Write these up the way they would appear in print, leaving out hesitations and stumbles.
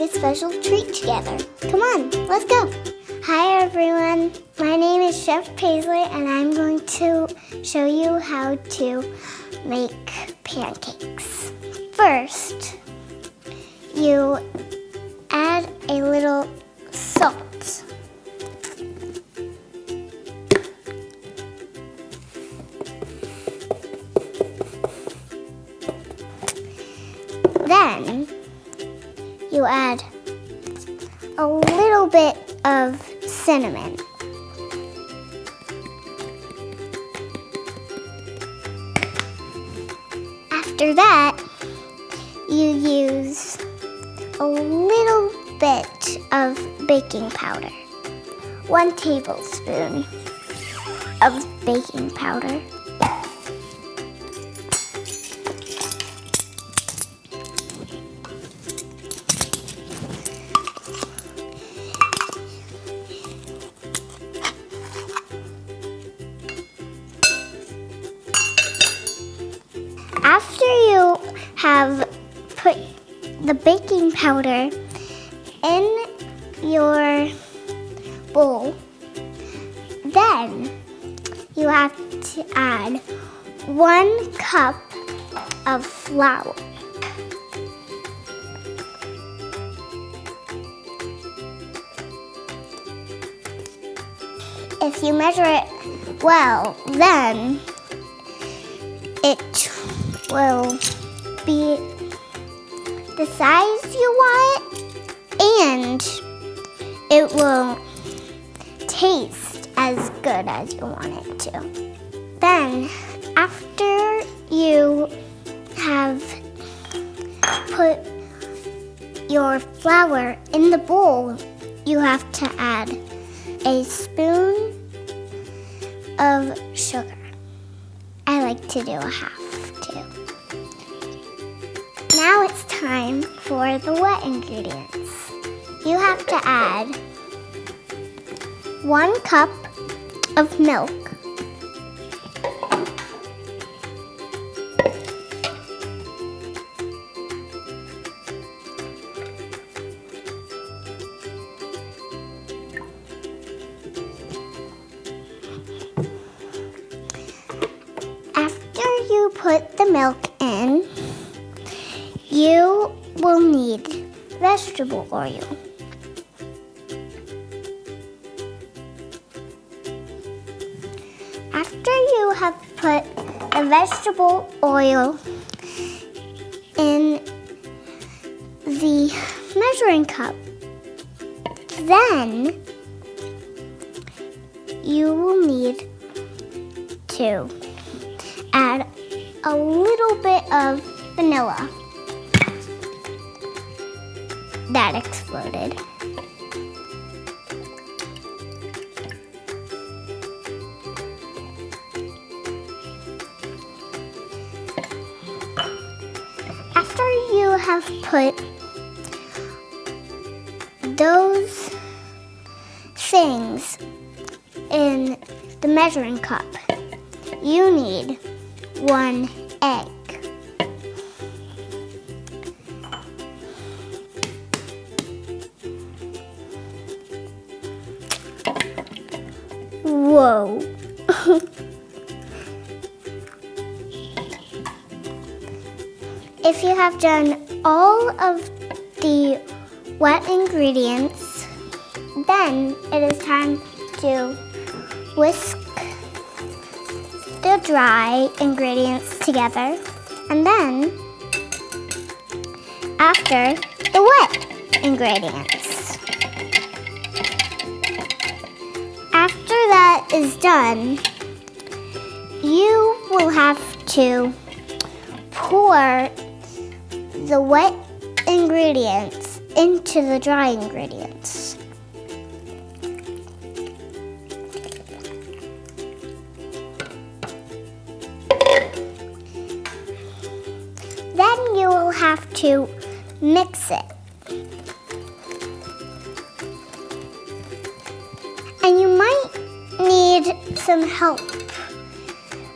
a special treat together. Come on, let's go. Hi everyone, my name is Chef Paisley and I'm going to show you how to make pancakes. First, you add a little salt. Then you add a little bit of cinnamon. After that, you use a little bit of baking powder. 1 tablespoon of baking powder. After you have put the baking powder in your bowl, then you have to add 1 cup of flour. If you measure it well, then it will be the size you want and it will taste as good as you want it to. Then, after you have put your flour in the bowl, you have to add a spoon of sugar. I like to do a half too. Now it's time for the wet ingredients. You have to add 1 cup of milk, after you put the milk in, you will need vegetable oil. After you have put the vegetable oil in the measuring cup, then you will need to add a little bit of vanilla. That exploded. After you have put those things in the measuring cup, you need 1 egg. Whoa. If you have done all of the wet ingredients, then it is time to whisk the dry ingredients together, and then after the wet ingredients. After that is done, you will have to pour the wet ingredients into the dry ingredients. Then you will have to mix it. And you might need some help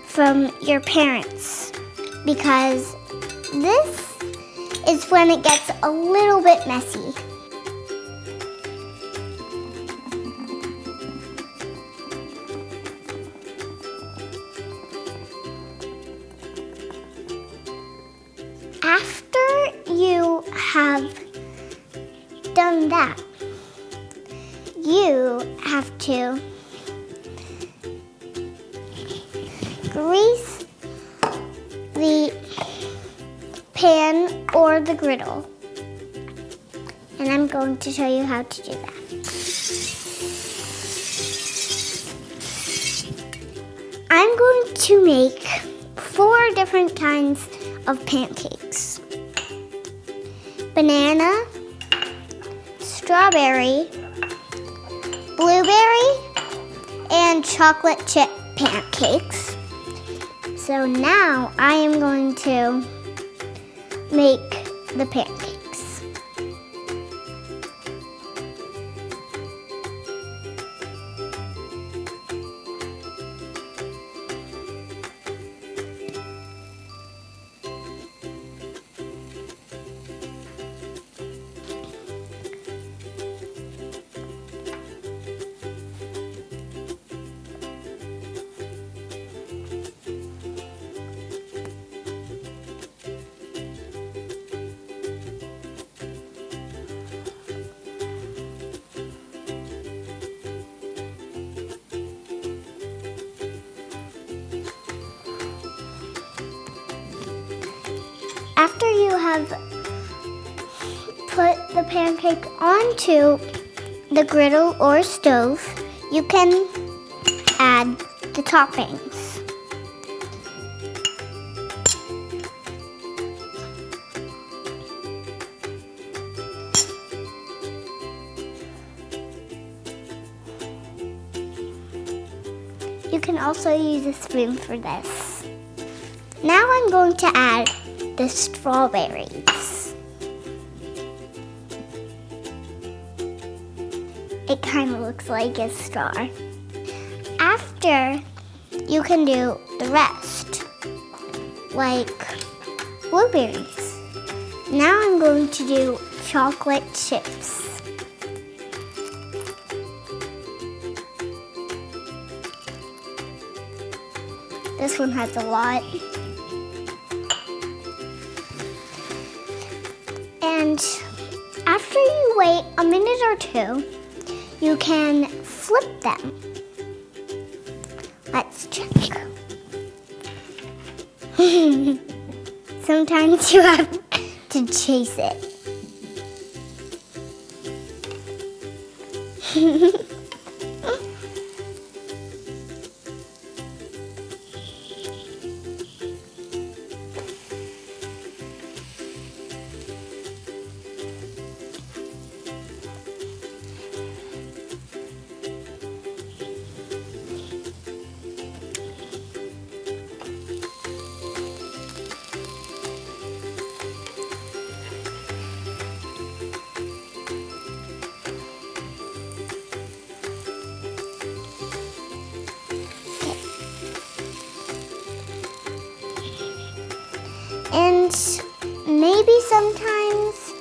from your parents because this is when it gets a little bit messy. you have done that, you have to grease the pan or the griddle. And I'm going to show you how to do that. I'm going to make 4 different kinds of pancakes. Banana, strawberry, blueberry, and chocolate chip pancakes. So now I am going to make the pancakes. After you have put the pancake onto the griddle or stove, you can add the toppings. You can also use a spoon for this. Now I'm going to add the strawberries. It kind of looks like a star. After, you can do the rest, like blueberries. Now I'm going to do chocolate chips. This one has a lot. And after you wait a minute or 2, you can flip them. Let's check. Sometimes you have to chase it. And maybe sometimes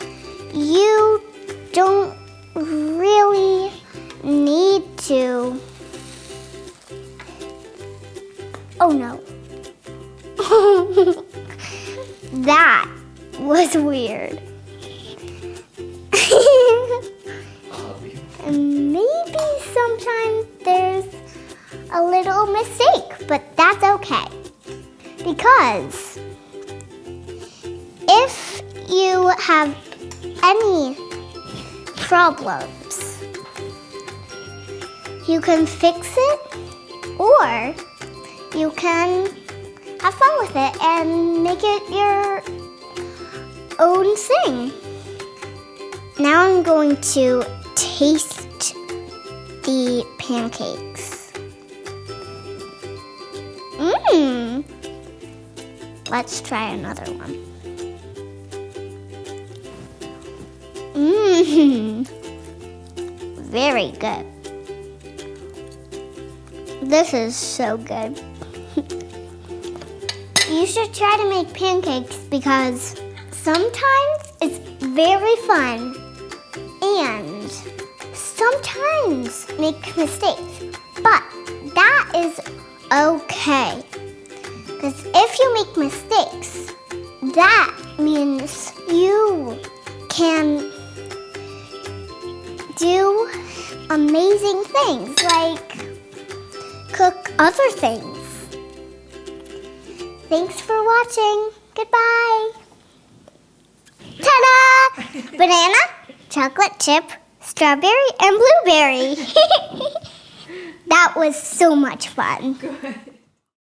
you don't really need to. Oh no. That was weird. And maybe sometimes there's a little mistake, but that's okay. Because if you have any problems, you can fix it, or you can have fun with it and make it your own thing. Now I'm going to taste the pancakes. Let's try another one. Very good. This is so good. You should try to make pancakes because sometimes it's very fun and sometimes make mistakes. But that is okay. Because if you make mistakes, that means you can do amazing things like cook other things. Thanks for watching. Goodbye. Ta-da! Banana, chocolate chip, strawberry, and blueberry. That was so much fun. Good.